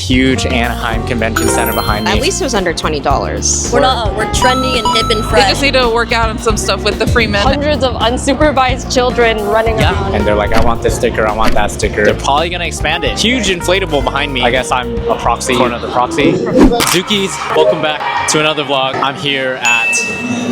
huge Anaheim Convention Center behind me. At least it was under $20. We're trendy and hip and fresh. They just need to work out on some stuff with the Freeman. Hundreds of unsupervised children running around. And they're like, I want this sticker, I want that sticker. They're probably gonna expand it. Huge inflatable behind me. I guess I'm a proxy, corner of the proxy. Zookies, welcome back to another vlog. I'm here at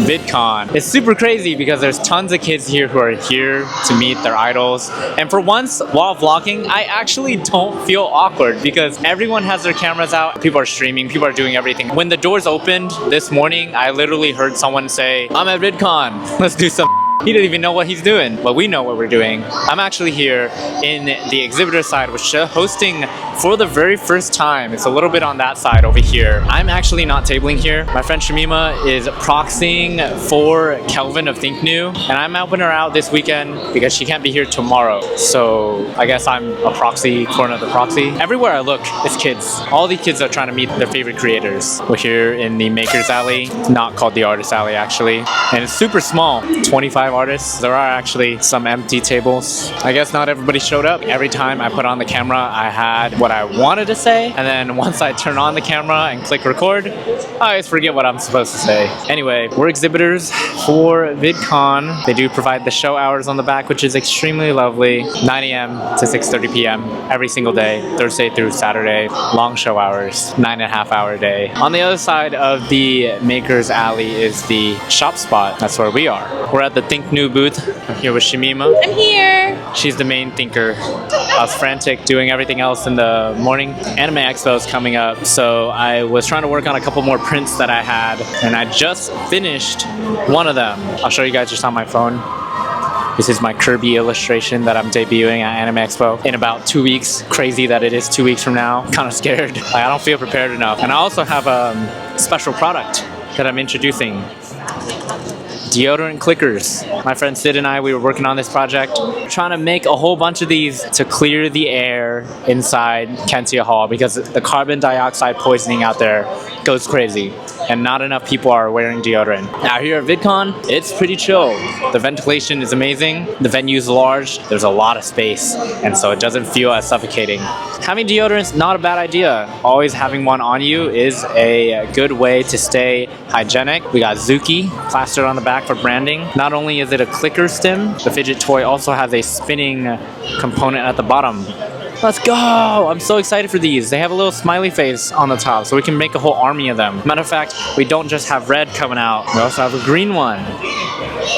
VidCon. It's super crazy because there's tons of kids here who are here to meet their idols. And for once, while vlogging, I actually don't feel awkward because everyone has their cameras out. People are streaming, people are doing everything. When the doors opened this morning, I literally heard someone say, I'm at VidCon, let's do some. He didn't even know what he's doing, but we know what we're doing. I'm actually here in the exhibitor side, which is hosting for the very first time. It's a little bit on that side over here. I'm actually not tabling here. My friend Shamima is proxying for Kelvin of ThinkNu, and I'm helping her out this weekend because she can't be here tomorrow. So I guess I'm a proxy, corner of the proxy. Everywhere I look, it's kids. All these kids are trying to meet their favorite creators. We're here in the Makers Alley. It's not called the Artist Alley, actually. And it's super small, 25 artists. There are actually some empty tables. I guess not everybody showed up. Every time I put on the camera, I had what I wanted to say, and then once I turn on the camera and click record, I always forget what I'm supposed to say. Anyway, we're exhibitors for VidCon. They do provide the show hours on the back, which is extremely lovely. 9 a.m. to 6:30 p.m. every single day, Thursday through Saturday. Long show hours, 9.5 hour day. On the other side of the Makers Alley is the shop spot. That's where we are. We're at the ThinkNu booth. I'm here with Shamima. I'm here. She's the main thinker. I was frantic doing everything else in the morning. Anime Expo is coming up, so I was trying to work on a couple more prints that I had, and I just finished one of them. I'll show you guys just on my phone. This is my Kirby illustration that I'm debuting at Anime Expo in about 2 weeks. Crazy that it is 2 weeks from now. Kind of scared. I don't feel prepared enough. And I also have a special product that I'm introducing. Deodorant clickers. My friend Sid and I, we were working on this project, trying to make a whole bunch of these to clear the air inside Kentia Hall because the carbon dioxide poisoning out there goes crazy and not enough people are wearing deodorant. Now here at VidCon, it's pretty chill. The ventilation is amazing. The venue's large. There's a lot of space, and so it doesn't feel as suffocating. Having deodorant's not a bad idea. Always having one on you is a good way to stay hygienic. We got Zookie plastered on the back for branding. Not only is it a clicker stem, the fidget toy also has a spinning component at the bottom. Let's go! I'm so excited for these. They have a little smiley face on the top, so we can make a whole army of them. Matter of fact, we don't just have red coming out, we also have a green one.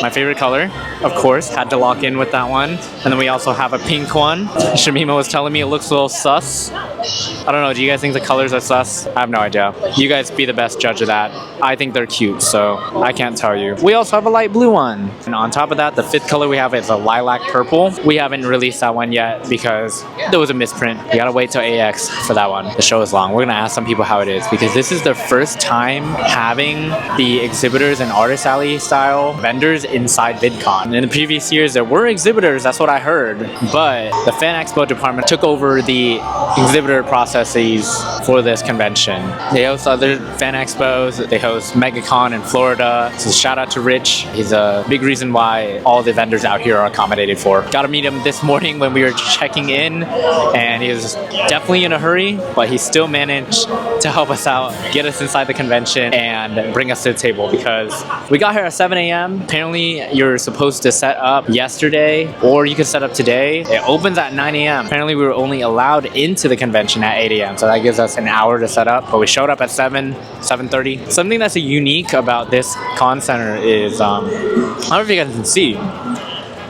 My favorite color, of course, had to lock in with that one. And then we also have a pink one. Shamima was telling me it looks a little sus. I don't know, do you guys think the colors are sus? I have no idea. You guys be the best judge of that. I think they're cute, so I can't tell you. We also have a light blue one. And on top of that, the fifth color we have is a lilac purple. We haven't released that one yet because there was a misprint. We gotta wait till AX for that one. The show is long. We're gonna ask some people how it is because this is their first time having the exhibitors and Artist Alley style vendors inside VidCon. In the previous years, there were exhibitors, that's what I heard, but the Fan Expo department took over the exhibitor processes for this convention. They host other Fan Expos, they host MegaCon in Florida, so shout out to Rich. He's a big reason why all the vendors out here are accommodated for. Got to meet him this morning when we were checking in, and he was definitely in a hurry, but he still managed to help us out, get us inside the convention, and bring us to the table because we got here at 7 a.m. Apparently, you're supposed to set up yesterday, or you could set up today. It opens at 9 a.m. Apparently, we were only allowed into the convention at 8 a.m., so that gives us an hour to set up, but we showed up at 7:30. Something that's unique about this con center is, I don't know if you guys can see,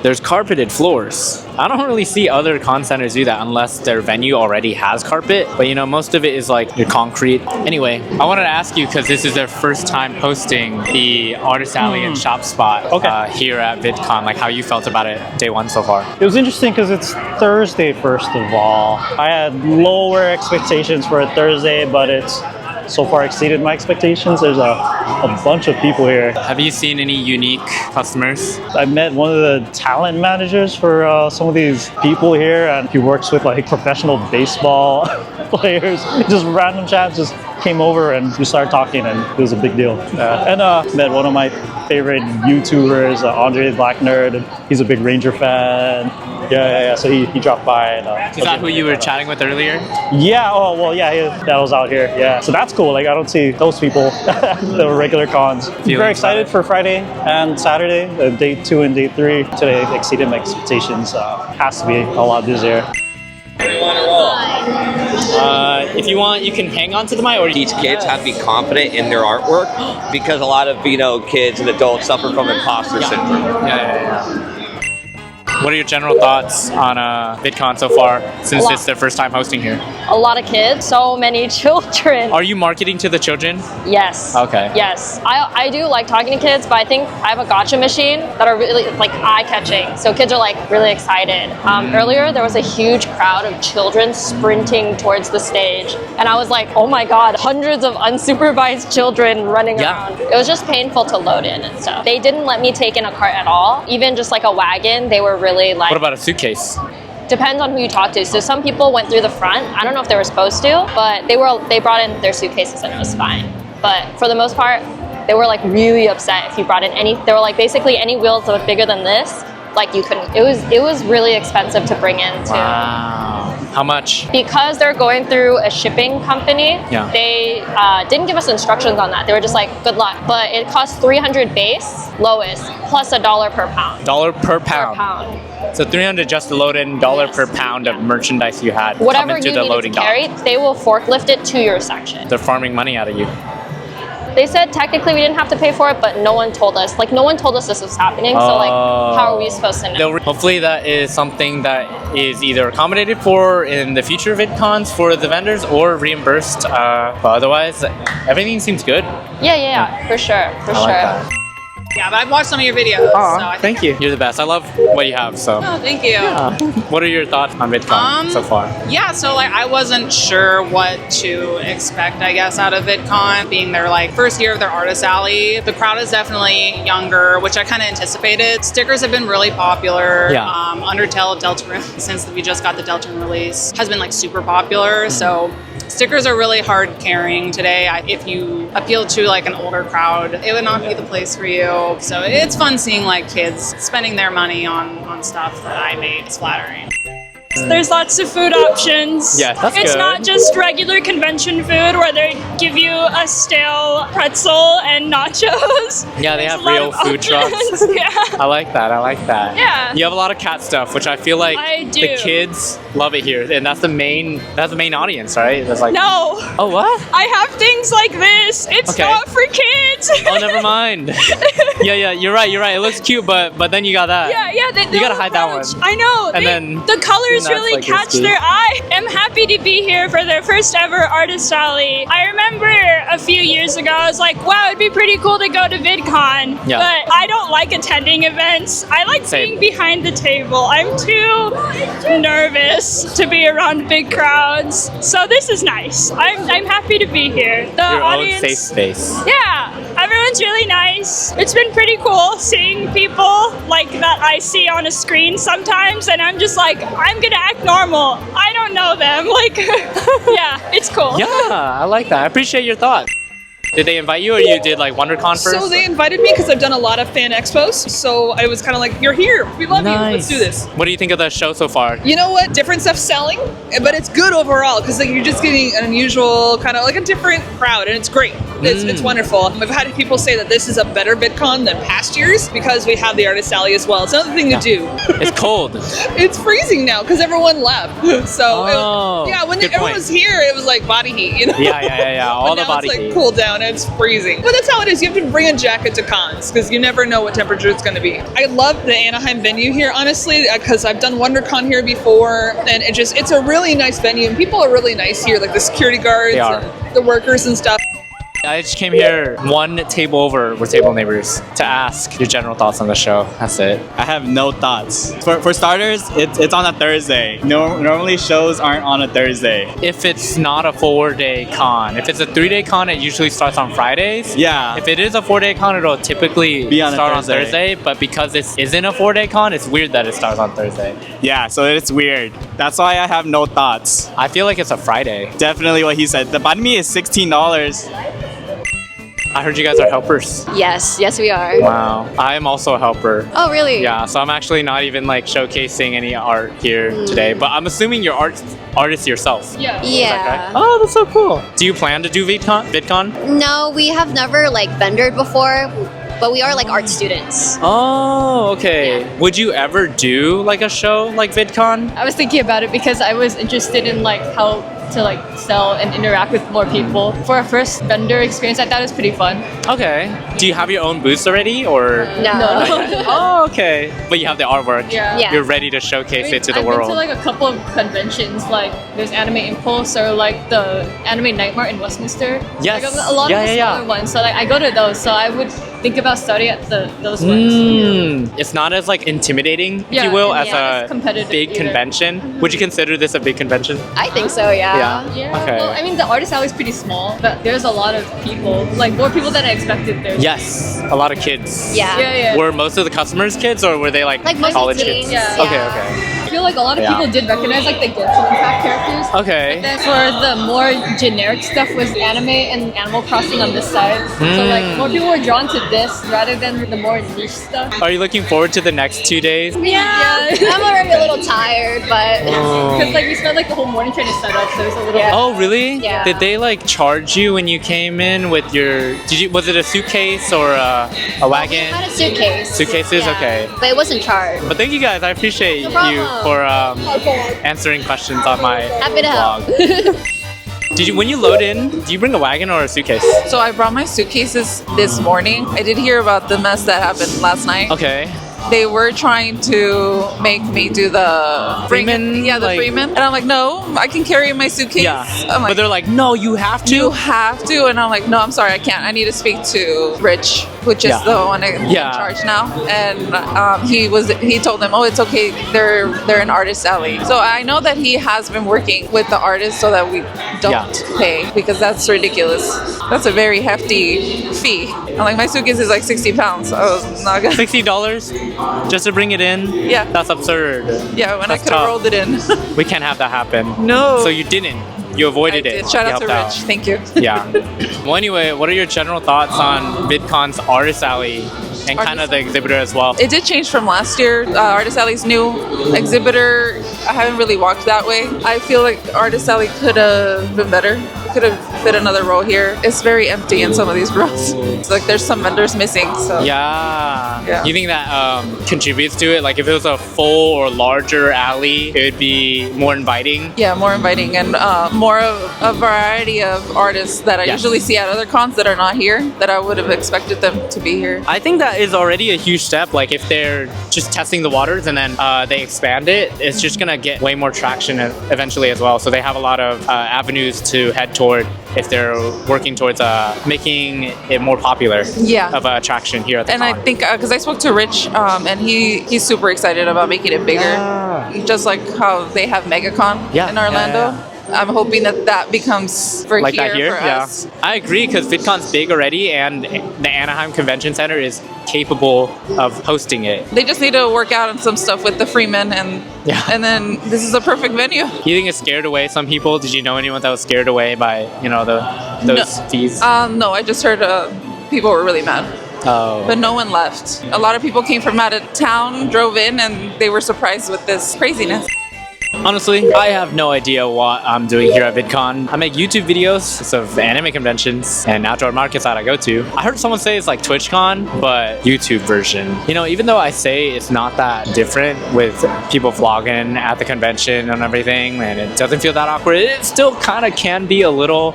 there's carpeted floors. I don't really see other con centers do that unless their venue already has carpet, but you know, most of it is like your concrete. Anyway, I wanted to ask you, because this is their first time hosting the Artist Alley and Shop Spot here at VidCon, like how you felt about it day one so far. It was interesting because it's Thursday, first of all. I had lower expectations for a Thursday, but it's so far exceeded my expectations. There's a bunch of people here. Have you seen any unique customers? I met one of the talent managers for some of these people here, and he works with like professional baseball players. Just random chats just came over and we started talking, and it was a big deal. And met one of my favorite YouTubers, Andre the Black Nerd. He's a big Ranger fan. Yeah. So he dropped by. And, Is that who you were chatting with earlier? Yeah. Oh well. Yeah. That was out here. Yeah. So that's cool. Like I don't see those people, the regular cons. Very excited for Friday and Saturday, day 2 and day 3. Today exceeded my expectations. Has to be a lot busier. If you want, you can hang on to the mic or Teach kids how to be confident in their artwork because a lot of kids and adults suffer from imposter syndrome. Yeah. What are your general thoughts on VidCon so far, since it's their first time hosting here? A lot of kids, so many children. Are you marketing to the children? Yes. Okay. Yes. I do like talking to kids, but I think I have a gotcha machine that are really like eye-catching. So kids are like really excited. Earlier, there was a huge crowd of children sprinting towards the stage. And I was like, oh my God, hundreds of unsupervised children running around. It was just painful to load in and stuff. They didn't let me take in a cart at all. Even just like a wagon, they were really like... What about a suitcase? Depends on who you talk to. So some people went through the front. I don't know if they were supposed to, but they brought in their suitcases and it was fine. But for the most part, they were like really upset if you brought in any. They were like basically any wheels that were bigger than this, like you couldn't. It was really expensive to bring in too. Wow. How much? Because they're going through a shipping company. Yeah. They didn't give us instructions on that. They were just like, good luck. But it costs $300 base, lowest, plus $1 per pound. $1 per pound. Per pound. So $300 just to load in, $1 per pound of merchandise you had. Whatever coming to you the needed loading to carry, dock. they will forklift it to your section. They're farming money out of you. They said technically we didn't have to pay for it, but no one told us. Like no one told us this was happening. So like, how are we supposed to know? Hopefully that is something that is either accommodated for in the future VidCons for the vendors or reimbursed. But otherwise, everything seems good. Yeah, for sure, for I like that. Yeah, but I've watched some of your videos. Aw, so I thank you. You're the best. I love what you have. So. Oh, thank you. What are your thoughts on VidCon so far? Yeah, so like I wasn't sure what to expect, I guess, out of VidCon, being their like first year of their artist alley. The crowd is definitely younger, which I kind of anticipated. Stickers have been really popular. Yeah. Undertale Deltarune, since we just got the Deltarune release, has been like super popular. So stickers are really hard carrying today. If you appeal to like an older crowd, it would not be the place for you. So it's fun seeing like kids spending their money on stuff that I made. It's flattering. There's lots of food options. Yeah, that's It's good. not just regular convention food where they give you a stale pretzel and nachos. Yeah, they There's have a lot real of food trucks. options. Yeah. I like that. Yeah. You have a lot of cat stuff, which I feel like I do. the kids love it here, and that's the main audience, right? That's like No. Oh, what? I have things like this. It's Okay. not for kids. Oh, never mind. Yeah, you're right. It looks cute, but then you got that. Yeah. You gotta hide that one. I know. And then the colors that's, really like, catch risky. their eye. I'm happy to be here for their first ever artist alley. I remember a few years ago, I was like, wow, it'd be pretty cool to go to VidCon. Yeah. But I don't like attending events. I like Same. being behind the table. I'm too nervous to be around big crowds. So this is nice. I'm happy to be here. The Your audience, own safe space. yeah, everyone's really nice. It's been pretty cool seeing people like that I see on a screen sometimes, and I'm just like, I'm gonna act normal. I don't know them. Like, yeah, it's cool. Yeah, I like that. I appreciate your thought. Did they invite you, or you did like WonderCon first? So they invited me because I've done a lot of fan expos. So I was kind of like, you're here. We love you. Let's do this. What do you think of the show so far? You know what? Different stuff selling, but it's good overall because like, you're just getting an unusual kind of like a different crowd, and it's great. It's wonderful. I've had people say that this is a better VidCon than past years because we have the artist alley as well. It's another thing to do. It's cold. It's freezing now because everyone left. So when good everyone point. was here, it was like body heat. You know? Yeah. All But the now body it's like heat. cooled down and it's freezing. But that's how it is. You have to bring a jacket to cons because you never know what temperature it's going to be. I love the Anaheim venue here, honestly, because I've done WonderCon here before, and it's a really nice venue, and people are really nice here, like the security guards, They are. and the workers and stuff. I just came here one table over with table neighbors to ask your general thoughts on the show. That's it. I have no thoughts. For starters, it's on a Thursday. Normally shows aren't on a Thursday. If it's not a 4-day con, if it's a 3-day con, it usually starts on Fridays. Yeah. If it is a 4-day con, it'll typically Be on a start on Thursday. Thursday. But because this isn't a 4-day con, it's weird that it starts on Thursday. Yeah, so it's weird. That's why I have no thoughts. I feel like it's a Friday. Definitely what he said. The banh mi is $16. I heard you guys are helpers. Yes, yes we are. Wow. I am also a helper. Oh, really? Yeah, so I'm actually not even like showcasing any art here today, but I'm assuming you're artist yourself. Yeah. Yeah. Oh, that's so cool. Do you plan to do VidCon? No, we have never like vendored before, but we are like art students. Oh, okay. Yeah. Would you ever do like a show like VidCon? I was thinking about it because I was interested in like how to like sell and interact with more people. For our first vendor experience, I thought it was pretty fun. Okay. Do you have your own booths already, or? No. Oh, okay. But you have the artwork. Yeah. Yeah. You're ready to showcase it to the I've world. been to like a couple of conventions, like there's Anime Impulse or like the Anime Night Mart in Westminster. Yes. Like a lot Yeah, of the yeah, smaller yeah. ones. So like I go to those. So I would think about studying at those ones. It's not as like intimidating, if Yeah, you will, and as yeah, a it's competitive big either. convention. Would you consider this a big convention? I think so, yeah. Yeah. Okay. Well, I mean, the artist alley is pretty small, but there's a lot of people, like more people than I expected there. Yes, a lot of kids. Yeah. Yeah. Were most of the customers kids, or were they like Like college mostly kids? teens. Yeah. Okay, Yeah. okay. I feel like a lot of Yeah. people did recognize like the Genshin Impact characters. Okay. Then for the more generic stuff was anime and Animal Crossing on this side. So like more people were drawn to this rather than the more niche stuff. Are you looking forward to the next 2 days? Yeah. I'm already a little tired, but Because like we spent like the whole morning trying to set up, so it was a little. Yeah. Oh, really? Yeah. Did they like charge you when you came in with your? Was it a suitcase or a we wagon? had a suitcase. Suitcases? Yeah. Okay. But it wasn't charged. But thank you guys. I appreciate No problem. you for answering questions on my Happy to help. vlog. When you load in, do you bring a wagon or a suitcase? So I brought my suitcases this morning. I did hear about the mess that happened last night. Okay. They were trying to make me do the Freeman, Yeah, the like- Freeman. And I'm like, no, I can carry my suitcase. Yeah. I'm like, But they're like, no, you have to. you have to. And I'm like, no, I'm sorry, I can't. I need to speak to Rich, which is Yeah. the one in Yeah. charge now. And he told them, oh, it's okay. They're an artist alley. So I know that he has been working with the artists so that we don't pay, because that's ridiculous. That's a very hefty fee. I'm like, my suitcase is like 60 pounds. So I was not gonna. $60 just to bring it in? Yeah. That's absurd. Yeah, when That's I could have tough. rolled it in. We can't have that happen. No. So you didn't. You avoided I it. did. Shout You out to helped Rich. Thank you. Yeah. Well, anyway, what are your general thoughts on VidCon's Artist Alley and kind of the exhibitor as well? It did change from last year. Artist Alley's new exhibitor. I haven't really walked that way. I feel like Artist Alley could have been better. Could have fit another row here. It's very empty in some of these rows. It's like there's some vendors missing. So Yeah. You think that contributes to it? Like if it was a full or larger alley, it would be more inviting? yeah, more inviting and more of a variety of artists that I Yes. usually see at other cons that are not here, that I would have expected them to be here. I think that is already a huge step. Like if they're just testing the waters and then they expand it, it's just gonna get way more traction eventually as well. So they have a lot of avenues to head toward if they're working towards making it more popular of an attraction here at the And con. I think because I spoke to Rich and he's super excited about making it bigger, just like how they have MegaCon in Orlando. I'm hoping that becomes for like here that here, for yeah. us. I agree because VidCon's big already, and the Anaheim Convention Center is capable of hosting it. They just need to work out on some stuff with the Freeman, and then this is a perfect venue. You think it scared away some people? Did you know anyone that was scared away by those fees? No, I just heard people were really mad. Oh. But no one left. A lot of people came from out of town, drove in, and they were surprised with this craziness. Honestly, I have no idea what I'm doing here at VidCon. I make YouTube videos of anime conventions and outdoor markets that I go to. I heard someone say it's like TwitchCon, but YouTube version. You know, even though I say it's not that different with people vlogging at the convention and everything, and it doesn't feel that awkward, it still kind of can be a little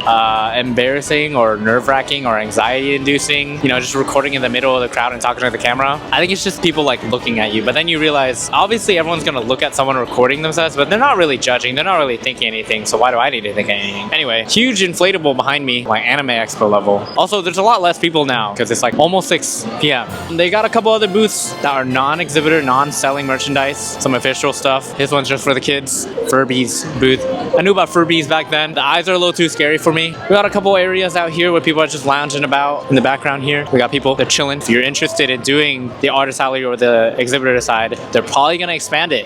embarrassing or nerve-wracking or anxiety-inducing. You know, just recording in the middle of the crowd and talking to the camera. I think it's just people like looking at you, but then you realize, obviously everyone's gonna look at someone recording themselves, but they're not really judging, they're not really thinking anything, so why do I need to think anything? Anyway, huge inflatable behind me, like Anime Expo level. Also, there's a lot less people now, because it's like almost 6 p.m. They got a couple other booths that are non-exhibitor, non-selling merchandise, some official stuff. This one's just for the kids, Furbies booth. I knew about Furbies back then. The eyes are a little too scary for me. We got a couple areas out here where people are just lounging about in the background here. We got people, they're chilling. If you're interested in doing the artist alley or the exhibitor side, they're probably gonna expand it.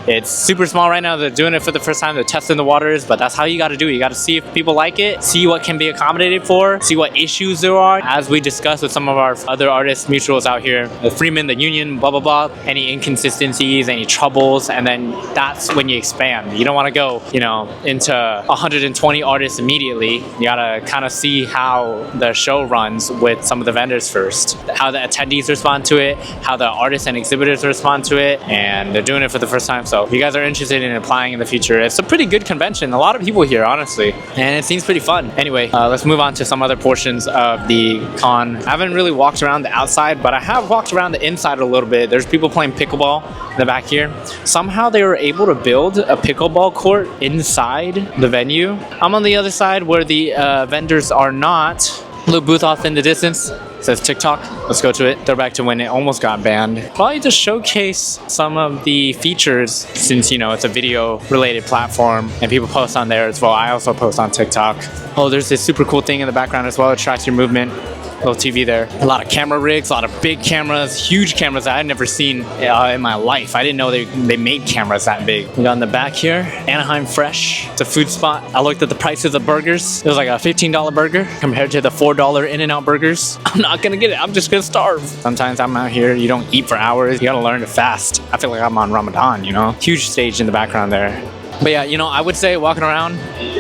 It's super small right now they're doing it for the first time. They're testing the waters, but that's how you got to do it. You got to see if people like it, see what can be accommodated for, see what issues there are. As we discussed with some of our other artists mutuals out here, the Freeman, the Union, blah, blah, blah, any inconsistencies, any troubles, and then that's when you expand. You don't want to go, you know, into 120 artists immediately. You got to kind of see how the show runs with some of the vendors first, how the attendees respond to it, how the artists and exhibitors respond to it, and they're doing it for the first time. So if you guys are interested in applying in the future, it's a pretty good convention. A lot of people here, honestly, and it seems pretty fun. Anyway, let's move on to some other portions of the con. I haven't really walked around the outside, but I have walked around the inside a little bit. There's people playing pickleball in the back here. Somehow they were able to build a pickleball court inside the venue. I'm on the other side where the vendors are not. Little booth off in the distance. It says TikTok. Let's go to it. They're back to when it almost got banned. Probably to showcase some of the features since, you know, it's a video related platform and people post on there as well. I also post on TikTok. Oh, there's this super cool thing in the background as well. It tracks your movement. Little TV there. A lot of camera rigs, a lot of big cameras, huge cameras that I'd never seen in my life. I didn't know they made cameras that big. We got in the back here, Anaheim Fresh. It's a food spot. I looked at the prices of burgers. It was like a $15 burger compared to the $4 In-N-Out burgers. I'm not gonna get it. I'm just gonna starve. Sometimes I'm out here, you don't eat for hours. You gotta learn to fast. I feel like I'm on Ramadan, you know? Huge stage in the background there. But yeah, you know, I would say walking around,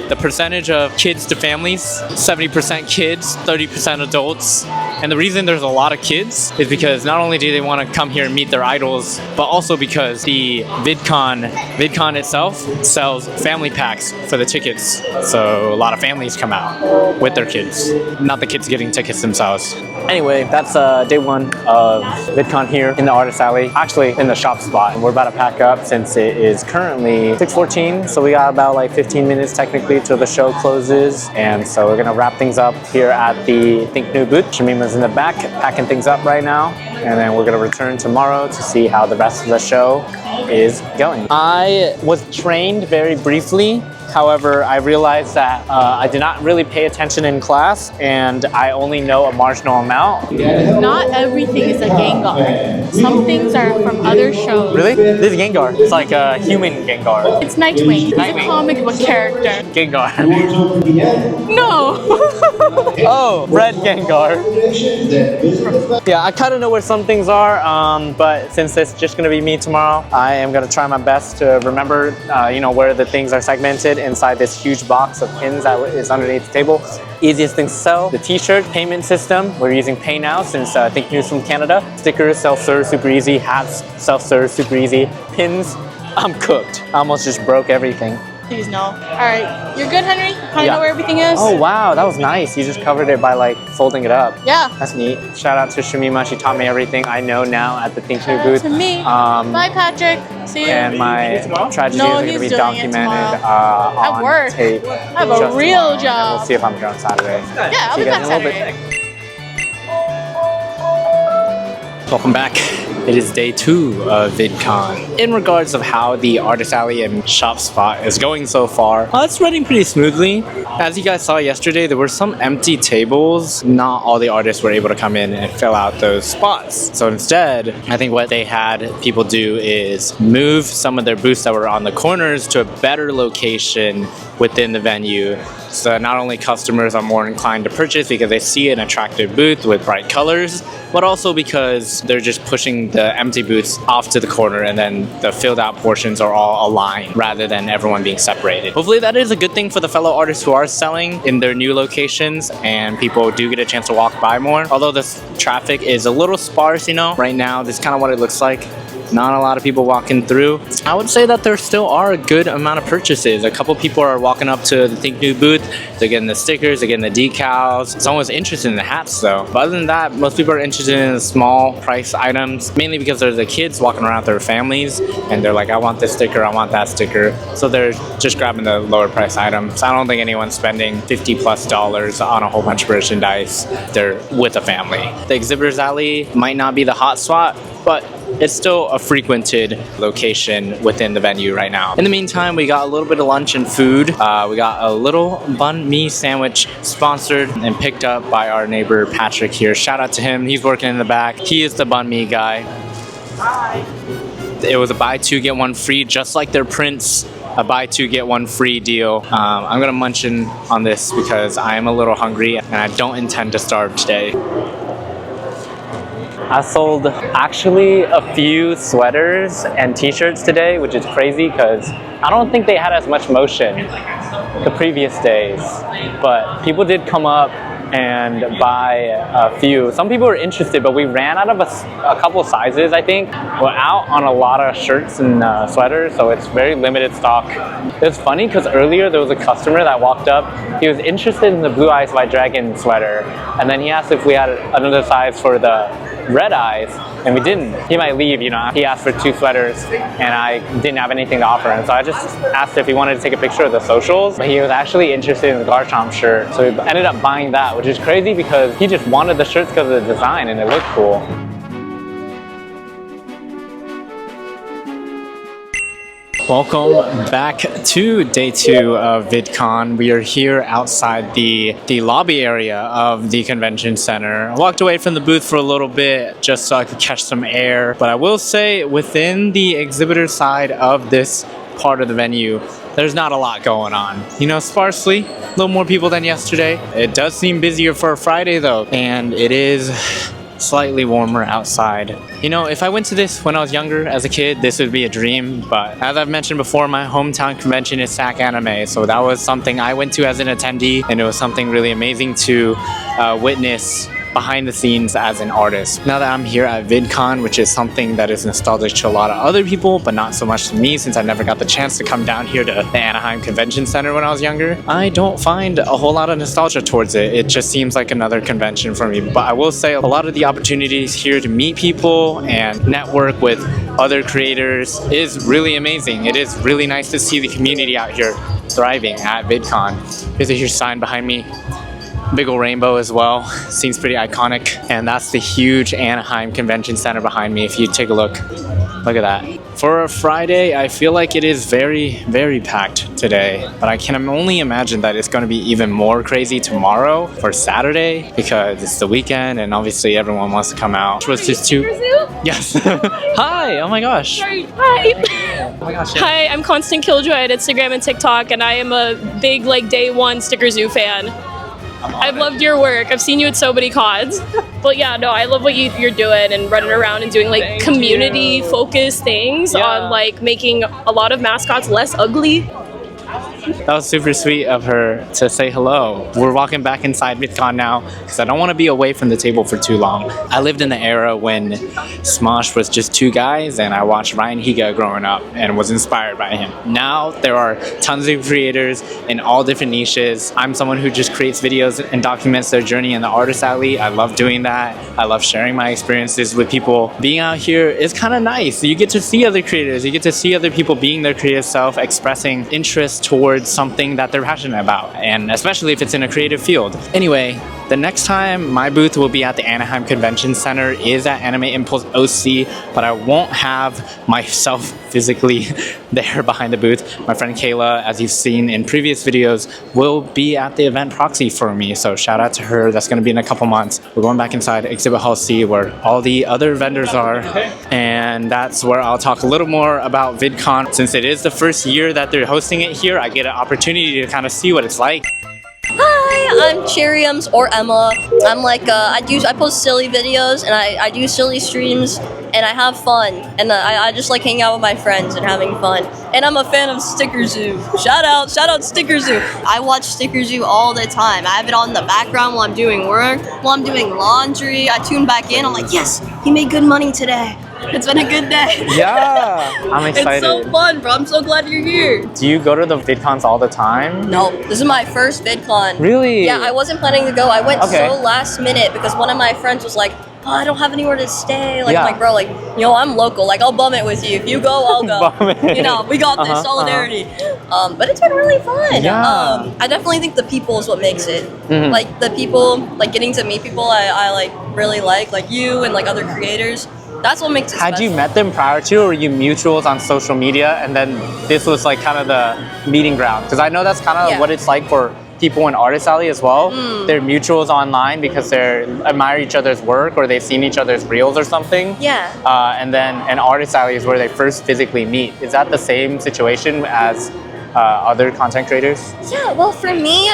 the percentage of kids to families, 70% kids, 30% adults. And the reason there's a lot of kids is because not only do they want to come here and meet their idols, but also because the VidCon itself sells family packs for the tickets. So a lot of families come out with their kids, not the kids getting tickets themselves. Anyway, that's day one of VidCon here in the Artist Alley, actually in the shop spot. And we're about to pack up since it is currently 6:14. So we got about like 15 minutes technically till the show closes. And so we're gonna wrap things up here at the ThinkNu booth. Shamima's in the back packing things up right now. And then we're gonna return tomorrow to see how the rest of the show is going. I was trained very briefly. However, I realized that I did not really pay attention in class and I only know a marginal amount. Not everything is a Gengar. Some things are from other shows. Really? This is Gengar. It's like a human Gengar. It's Nightwing. He's a comic book character. Gengar. No! Oh, red Gengar. Yeah, I kind of know where some things are, but since it's just going to be me tomorrow, I am going to try my best to remember, you know, where the things are segmented inside this huge box of pins that is underneath the table. Easiest things to sell, the t-shirt payment system. We're using Pay Now since ThinkNu's from Canada. Stickers, self-serve, super easy. Hats, self-serve, super easy. Pins, I'm cooked. I almost just broke everything. Please no. Alright, you're good, Henry? You kind of know where everything is? Oh wow, that was nice. You just covered it by like folding it up. Yeah. That's neat. Shout out to Shamima. She taught me everything I know now at the ThinkNu booth. To me. Bye, Patrick. See you. And my tragedies are going to be documented on tape. I have a real job. We'll see if I'm here on Saturday. Yeah, I'll be back Saturday. Welcome back. It is day 2 of VidCon. In regards of how the Artist Alley and shop spot is going so far, it's running pretty smoothly. As you guys saw yesterday, there were some empty tables. Not all the artists were able to come in and fill out those spots. So instead, I think what they had people do is move some of their booths that were on the corners to a better location within the venue. So not only customers are more inclined to purchase because they see an attractive booth with bright colors, but also because they're just pushing the empty booths off to the corner and then the filled out portions are all aligned rather than everyone being separated. Hopefully that is a good thing for the fellow artists who are selling in their new locations and people do get a chance to walk by more. Although this traffic is a little sparse, you know, right now, this is kind of what it looks like. Not a lot of people walking through. I would say that there still are a good amount of purchases. A couple people are walking up to the ThinkNu booth. They're getting the stickers, they're getting the decals. Someone's interested in the hats though. But other than that, most people are interested in the small price items, mainly because there's the kids walking around with their families and they're like, I want this sticker, I want that sticker. So they're just grabbing the lower price items. I don't think anyone's spending $50+ on a whole bunch of merchandise. They're with a family. The exhibitors alley might not be the hot spot, but it's still a frequented location within the venue right now. In the meantime, we got a little bit of lunch and food. We got a little banh mi sandwich sponsored and picked up by our neighbor Patrick here. Shout out to him. He's working in the back. He is the banh mi guy. Hi. It was a buy 2 get 1 free, just like their prints a buy two get one free deal. I'm gonna munch in on this because I am a little hungry and I don't intend to starve today. I sold actually a few sweaters and t-shirts today, which is crazy because I don't think they had as much motion the previous days, but people did come up and buy a few. Some people were interested, but we ran out of a couple sizes, I think. We're out on a lot of shirts and sweaters, so it's very limited stock. It's funny because earlier there was a customer that walked up. He was interested in the Blue Eyes White Dragon sweater, and then he asked if we had another size for the Red Eyes, and we didn't. He might leave, you know. He asked for 2 sweaters, and I didn't have anything to offer him, so I just asked if he wanted to take a picture of the socials. But he was actually interested in the Garchomp shirt, so we ended up buying that, which is crazy because he just wanted the shirts because of the design and it looked cool. Welcome back to day 2 of VidCon. We are here outside the lobby area of the convention center. I walked away from the booth for a little bit just so I could catch some air, but I will say within the exhibitor side of this part of the venue, there's not a lot going on. You know, sparsely, a little more people than yesterday. It does seem busier for a Friday though, and it is slightly warmer outside. You know, if I went to this when I was younger as a kid, this would be a dream, but as I've mentioned before, my hometown convention is SAC Anime, so that was something I went to as an attendee, and it was something really amazing to witness behind the scenes as an artist. Now that I'm here at VidCon, which is something that is nostalgic to a lot of other people, but not so much to me since I never got the chance to come down here to the Anaheim Convention Center when I was younger, I don't find a whole lot of nostalgia towards it. It just seems like another convention for me. But I will say a lot of the opportunities here to meet people and network with other creators is really amazing. It is really nice to see the community out here thriving at VidCon. There's a huge sign behind me. Big ol' rainbow as well. Seems pretty iconic. And that's the huge Anaheim Convention Center behind me. If you take a look, look at that. For a Friday, I feel like it is very, very packed today. But I can only imagine that it's going to be even more crazy tomorrow for Saturday because it's the weekend and obviously everyone wants to come out. Was just too. Yes. Hi. Oh my gosh. Hi. Oh my gosh. Yeah. Hi, I'm Constant Killjoy at Instagram and TikTok, and I am a big day one StickerZoo fan. I've loved your work. I've seen you at so many cons. But yeah, no, I love what you're doing and running around and doing community focused things on making a lot of mascots less ugly. That was super sweet of her to say hello. We're walking back inside VidCon now because I don't want to be away from the table for too long. I lived in the era when Smosh was just 2 guys and I watched Ryan Higa growing up and was inspired by him. Now there are tons of creators in all different niches. I'm someone who just creates videos and documents their journey in the artist alley. I love doing that. I love sharing my experiences with people. Being out here is kind of nice. You get to see other creators. You get to see other people being their creative self, expressing interest towards something that they're passionate about, and especially if it's in a creative field. Anyway, the next time my booth will be at the Anaheim Convention Center is at Anime Impulse OC, but I won't have myself physically there behind the booth. My friend Kayla, as you've seen in previous videos, will be at the event proxy for me, so shout out to her. That's going to be in a couple months. We're going back inside Exhibit Hall C where all the other vendors are, and that's where I'll talk a little more about VidCon. Since it is the first year that they're hosting it here, I get an opportunity to kind of see what it's like. Hi, I'm CherriEms or Emma. I'm I post silly videos and I do silly streams and I have fun and I just like hanging out with my friends and having fun. And I'm a fan of StickerZoo. Shout out StickerZoo. I watch StickerZoo all the time. I have it on in the background while I'm doing work, while I'm doing laundry. I tune back in. I'm like, yes, he made good money today. It's been a good day. Yeah, I'm excited. It's so fun, bro. I'm so glad you're here. Do you go to the VidCons all the time? No, this is my first VidCon. Really? Yeah, I wasn't planning to go. I went so last minute because one of my friends was like, oh, I don't have anywhere to stay. I'm like, bro, I'm local. I'll bum it with you. If you go, I'll go. We got this solidarity. But it's been really fun. Yeah. I definitely think the people is what makes it. Mm-hmm. The people, getting to meet people I really like you and other creators. That's what makes it Had special. you met them prior to, or were you mutuals on social media and then this was kind of the meeting ground? Because I know that's kind of what it's like for people in Artist Alley as well. They're mutuals online because they admire each other's work or they've seen each other's reels or something. Yeah. And then an Artist Alley is where they first physically meet. Is that the same situation as other content creators? Yeah, well, for me,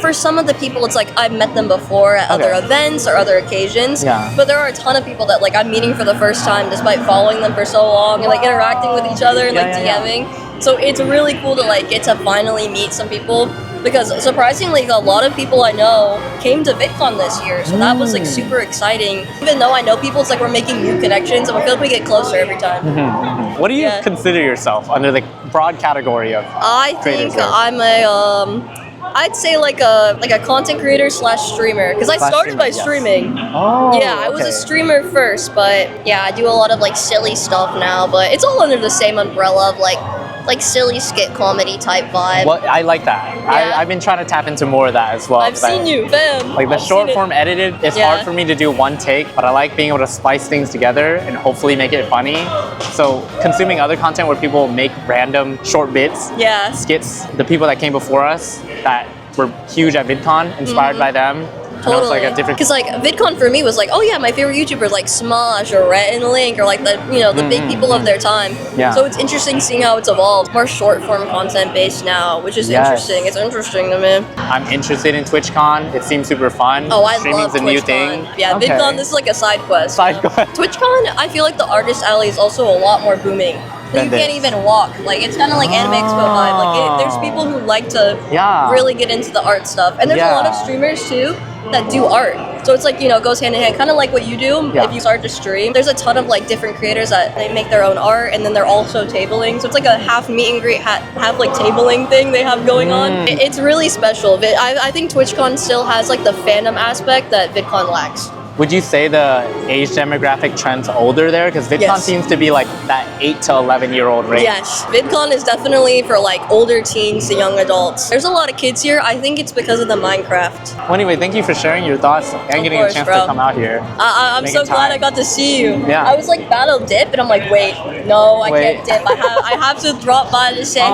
for some of the people, it's like I've met them before at other events or other occasions. Yeah. But there are a ton of people that like I'm meeting for the first time, despite following them for so long and like interacting with each other and like DMing. So it's really cool to like get to finally meet some people. Because surprisingly, a lot of people I know came to VidCon this year, so that was like super exciting. Even though I know people, it's like we're making new connections, and I feel like we get closer every time. What do you consider yourself under the broad category of I think I'm I'd say like a content creator / streamer, because I started by streaming. Oh, yeah, I was a streamer first, but yeah, I do a lot of like silly stuff now, but it's all under the same umbrella of like silly skit comedy type vibe. Well, I like that. I've been trying to tap into more of that as well. I've seen you, fam. Like the short form edited, it's hard for me to do one take, but I like being able to splice things together and hopefully make it funny. So consuming other content where people make random short bits, skits, the people that came before us that were huge at VidCon, inspired by them. Totally. Like a different. Because like VidCon for me was like, oh yeah, my favorite YouTubers like Smosh or Rhett and Link or like the the big people of their time. Yeah. So it's interesting seeing how it's evolved. More short form content based now, which is interesting. It's interesting to me. I'm interested in TwitchCon. It seems super fun. Oh, I Streaming's love a new TwitchCon. thing. Yeah, VidCon, this is like a side quest. Side quest. TwitchCon, I feel like the artist alley is also a lot more booming. You can't even walk. Like it's kind of like Anime Expo vibe. Like there's people who like to really get into the art stuff, and there's a lot of streamers too that do art. So it's like, goes hand in hand, kind of like what you do if you start to stream. There's a ton of like different creators that they make their own art and then they're also tabling. So it's like a half meet and greet, half like tabling thing they have going on. It's really special. I think TwitchCon still has like the fandom aspect that VidCon lacks. Would you say the age demographic trends older there? Because VidCon seems to be like that 8 to 11-year-old range. Yes, VidCon is definitely for like older teens to young adults. There's a lot of kids here. I think it's because of the Minecraft. Well, anyway, thank you for sharing your thoughts and getting a chance to come out here. I'm so glad I got to see you. Yeah. I was like battle dip, and I'm like, wait, no, I can't dip. I have to drop by to say hey.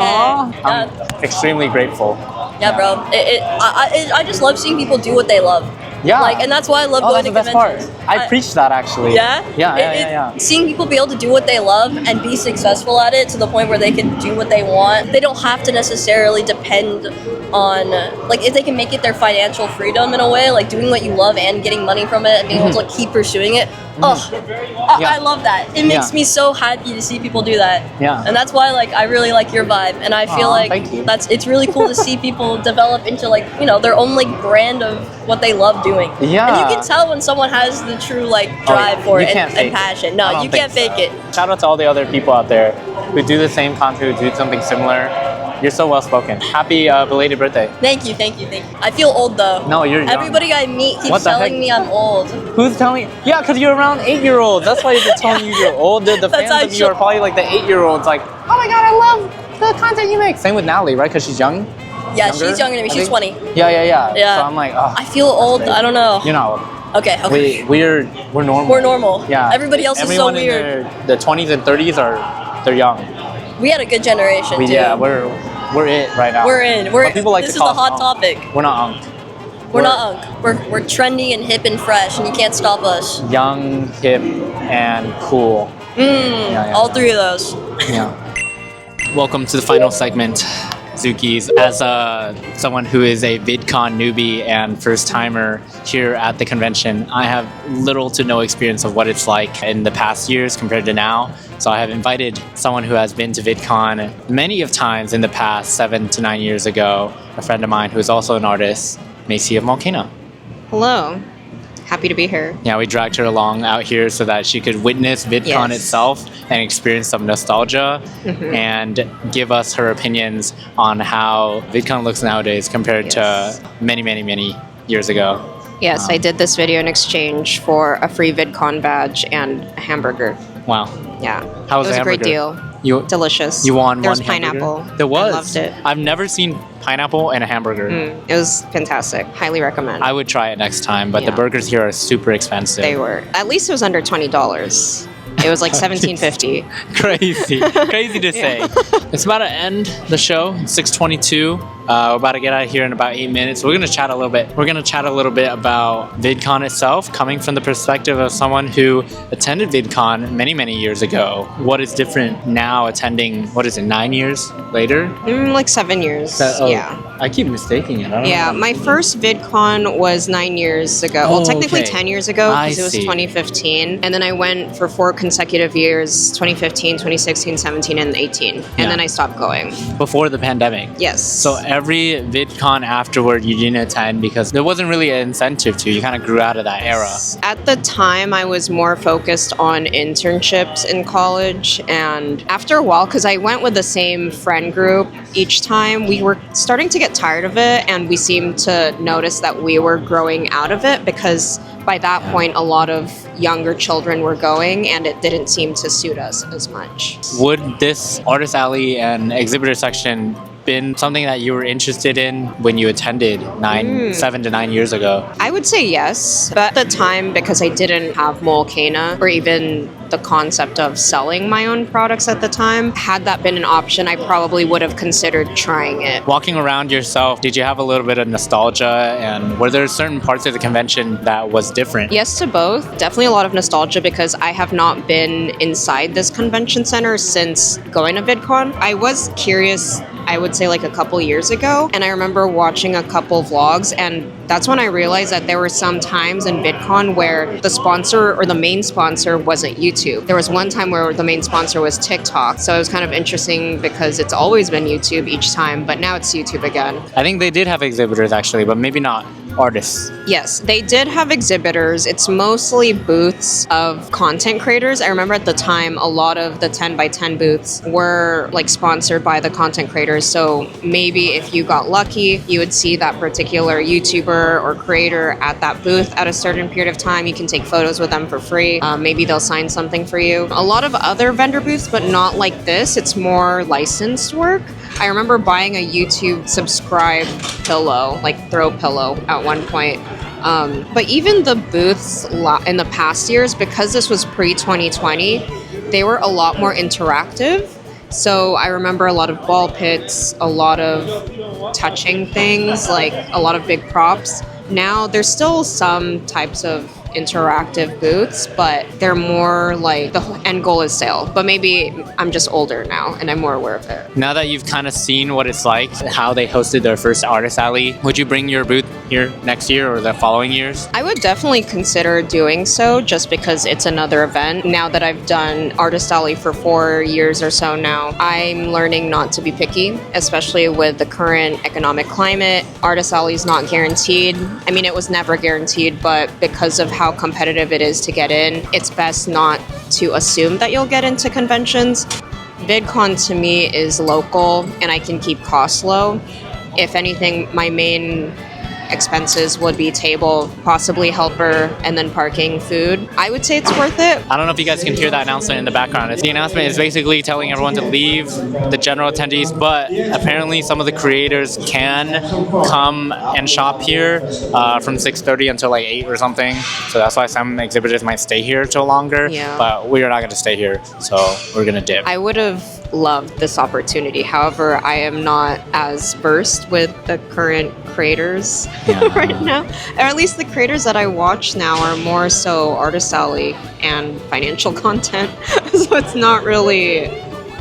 I'm extremely grateful. Yeah, bro. I just love seeing people do what they love. Yeah. And that's why I love going to conventions. I preach that actually. Yeah? Yeah. Seeing people be able to do what they love and be successful at it to the point where they can do what they want. They don't have to necessarily depend on, like, if they can make it their financial freedom in a way, like doing what you love and getting money from it and being able to like, keep pursuing it. I love that. It makes me so happy to see people do that. Yeah. And that's why like I really like your vibe, and I feel like it's really cool to see people develop into like, their own like brand of what they love doing. Yeah. And you can tell when someone has the true like drive for it and passion. No, you can't fake it. Shout out to all the other people out there who do the same content, who do something similar. You're so well spoken. Happy belated birthday. Thank you. I feel old though. No, you're young. Everybody I meet keeps telling me I'm old. Who's telling? Yeah, because you're around 8-year-olds. That's why they're telling you you're old. The fans of you are probably like the 8-year-olds. Like, oh my god, I love the content you make. Same with Natalie, right? Because she's young. Yeah, she's younger than me. She's 20. Yeah. So I'm like, oh. I feel old. I don't know. You're not old. Okay. We're normal. We're normal. Yeah. Everybody else is so weird. Everyone in the 20s and 30s they're young. We had a good generation too. Yeah, we're it right now. We're in. People like this to is call the hot topic. We're not unk. We're not unk. We're trendy and hip and fresh, and you can't stop us. Young, hip, and cool. All three of those. Yeah. Welcome to the final segment, Zookies. As someone who is a VidCon newbie and first timer here at the convention, I have little to no experience of what it's like in the past years compared to now. So I have invited someone who has been to VidCon many of times in the past 7 to 9 years ago, a friend of mine who is also an artist, Macy of Mualcaina. Hello. Happy to be here. Yeah, we dragged her along out here so that she could witness VidCon itself and experience some nostalgia and give us her opinions on how VidCon looks nowadays compared to many, many, many years ago. Yes, I did this video in exchange for a free VidCon badge and a hamburger. Wow. Yeah. How was it was a great deal. Delicious. You won there one was pineapple. Hamburger? There was. I loved it. I've never seen pineapple in a hamburger. It was fantastic. Highly recommend. I would try it next time, but the burgers here are super expensive. They were. At least it was under $20. It was like 1750. Crazy to say. It's about to end the show. It's 6:22. We're about to get out of here in about 8 minutes. We're gonna chat a little bit. We're gonna chat a little bit about VidCon itself, coming from the perspective of someone who attended VidCon many years ago. What is different now attending? What is it? 9 years later? Like 7 years. Yeah. I keep mistaking it. I don't know. My first VidCon was 9 years ago. Well, technically 10 years ago because it was 2015. And then I went for 4 consecutive years, 2015, 2016, 17, and 18. And then I stopped going. Before the pandemic? Yes. So every VidCon afterward you didn't attend because there wasn't really an incentive to. You kind of grew out of that era. At the time, I was more focused on internships in college. And after a while, because I went with the same friend group each time, we were starting to get tired of it, and we seemed to notice that we were growing out of it because by that point a lot of younger children were going and it didn't seem to suit us as much. Would this artist alley and exhibitor section been something that you were interested in when you attended 7 to 9 years ago? I would say yes, but at the time, because I didn't have Mualcaina or even the concept of selling my own products at the time, had that been an option, I probably would have considered trying it. Walking around yourself, did you have a little bit of nostalgia, and were there certain parts of the convention that was different? Yes to both. Definitely a lot of nostalgia because I have not been inside this convention center since going to VidCon. I was curious, I would say like a couple years ago, and I remember watching a couple vlogs, and that's when I realized that there were some times in VidCon where the sponsor or the main sponsor wasn't YouTube. There was one time where the main sponsor was TikTok, so it was kind of interesting because it's always been YouTube each time, but now it's YouTube again. I think they did have exhibitors actually, but maybe not artists. Yes, they did have exhibitors. It's mostly booths of content creators. I remember at the time a lot of the 10 by 10 booths were like sponsored by the content creators, so maybe if you got lucky you would see that particular YouTuber or creator at that booth at a certain period of time. You can take photos with them for free. Maybe they'll sign something for you. A lot of other vendor booths, but not like this. It's more licensed work. I remember buying a YouTube subscribe pillow, like throw pillow at one point. But even the booths in the past years, because this was pre-2020, they were a lot more interactive. So I remember a lot of ball pits, a lot of touching things, like a lot of big props. Now there's still some types of interactive booths, but they're more like the end goal is sale. But maybe I'm just older now and I'm more aware of it. Now that you've kind of seen what it's like, how they hosted their first artist alley, would you bring your booth here next year or the following years? I would definitely consider doing so just because it's another event. Now that I've done artist alley for 4 years or so now, I'm learning not to be picky, especially with the current economic climate. Artist alley is not guaranteed. I mean, it was never guaranteed, but because of how competitive it is to get in, it's best not to assume that you'll get into conventions. VidCon to me is local and I can keep costs low. If anything, my main expenses would be table, possibly helper, and then parking, food. I would say it's worth it. I don't know if you guys can hear that announcement in the background. The announcement is basically telling everyone to leave the general attendees, but apparently some of the creators can come and shop here from 6:30 until like 8 or something. So that's why some exhibitors might stay here till longer, but we are not going to stay here, so we're going to dip. I would have loved this opportunity. However, I am not as versed with the current creators right now. Or at least the creators that I watch now are more so artist alley and financial content. So it's not really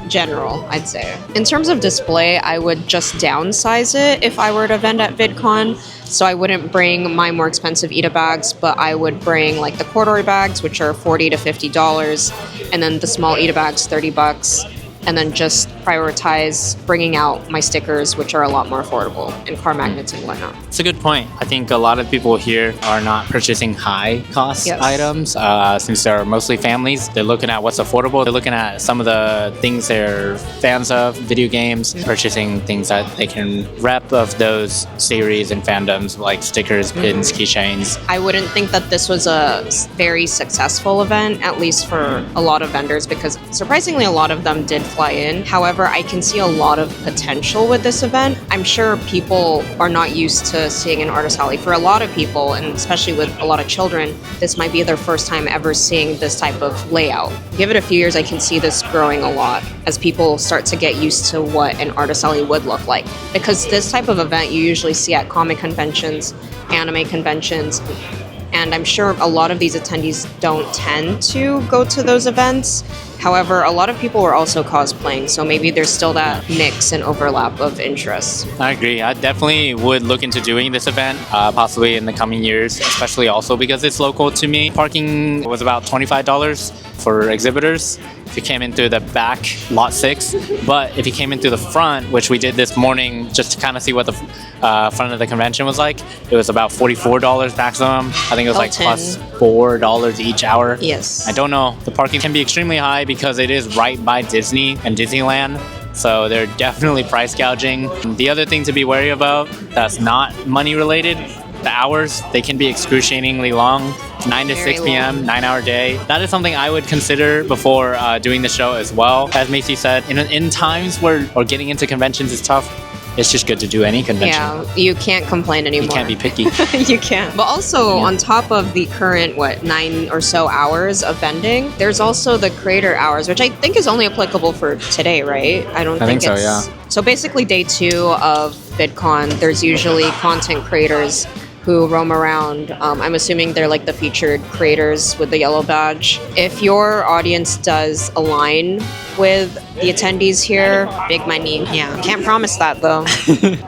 general, I'd say. In terms of display, I would just downsize it if I were to vend at VidCon. So I wouldn't bring my more expensive Ita bags, but I would bring like the corduroy bags, which are $40 to $50, and then the small Ita bags, $30. And then just prioritize bringing out my stickers, which are a lot more affordable, and car magnets and whatnot. It's a good point. I think a lot of people here are not purchasing high-cost items since they're mostly families. They're looking at what's affordable. They're looking at some of the things they're fans of, video games, purchasing things that they can rep of those series and fandoms, like stickers, pins, keychains. I wouldn't think that this was a very successful event, at least for a lot of vendors, because surprisingly a lot of them did fly in. However, However, I can see a lot of potential with this event. I'm sure people are not used to seeing an artist alley. For a lot of people, and especially with a lot of children, this might be their first time ever seeing this type of layout. Give it a few years, I can see this growing a lot as people start to get used to what an artist alley would look like. Because this type of event you usually see at comic conventions, anime conventions, and I'm sure a lot of these attendees don't tend to go to those events. However, a lot of people were also cosplaying, so maybe there's still that mix and overlap of interests. I agree. I definitely would look into doing this event, possibly in the coming years, especially also because it's local to me. Parking was about $25 for exhibitors if you came in through the back, lot 6. But if you came in through the front, which we did this morning just to kind of see what the front of the convention was like, it was about $44 maximum. I think it was like plus $4 each hour. Yes. I don't know. The parking can be extremely high because it is right by Disney and Disneyland. So they're definitely price gouging. The other thing to be wary about that's not money related, the hours, they can be excruciatingly long. 9 to 6 p.m., 9-hour day. That is something I would consider before doing the show as well. As Macy said, in times where getting into conventions is tough, it's just good to do any convention. Yeah, you can't complain anymore. You can't be picky. You can't. But also, on top of the current, 9 or so hours of vending, there's also the creator hours, which I think is only applicable for today, right? I think so, it's... yeah. So basically, day 2 of VidCon, there's usually content creators who roam around. I'm assuming they're like the featured creators with the yellow badge. If your audience does align with the attendees here, big money. Yeah, can't promise that though.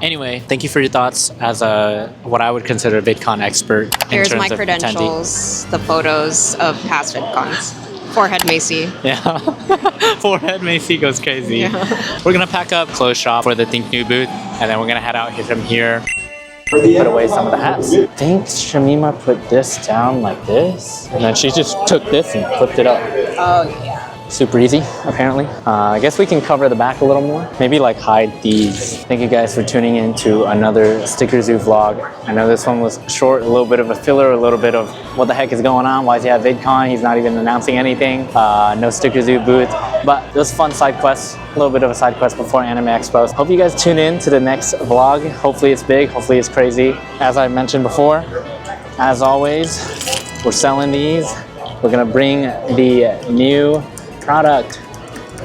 Anyway, thank you for your thoughts as what I would consider a VidCon expert. Here's my credentials, the photos of past VidCons. Forehead Macy. Yeah. Forehead Macy goes crazy. Yeah. We're gonna pack up clothes shop for the ThinkNu booth, and then we're gonna head out here from here. Put away some of the hats. I think Shamima put this down like this, and then she just took this and flipped it up. Oh, yeah. Super easy, apparently. I guess we can cover the back a little more. Maybe like hide these. Thank you guys for tuning in to another StickerZoo vlog. I know this one was short, a little bit of a filler, a little bit of what the heck is going on? Why is he at VidCon? He's not even announcing anything. No StickerZoo booth, but it was a fun side quest. A little bit of a side quest before Anime Expo. Hope you guys tune in to the next vlog. Hopefully it's big, hopefully it's crazy. As I mentioned before, as always, we're selling these. We're gonna bring the new product,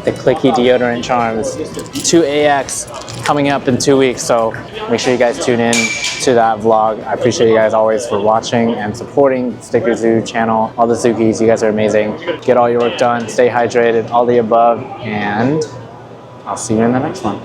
the clicky deodorant charms, 2AX coming up in 2 weeks. So make sure you guys tune in to that vlog. I appreciate you guys always for watching and supporting StickerZoo channel, all the Zookies. You guys are amazing. Get all your work done, stay hydrated, all the above, and I'll see you in the next one.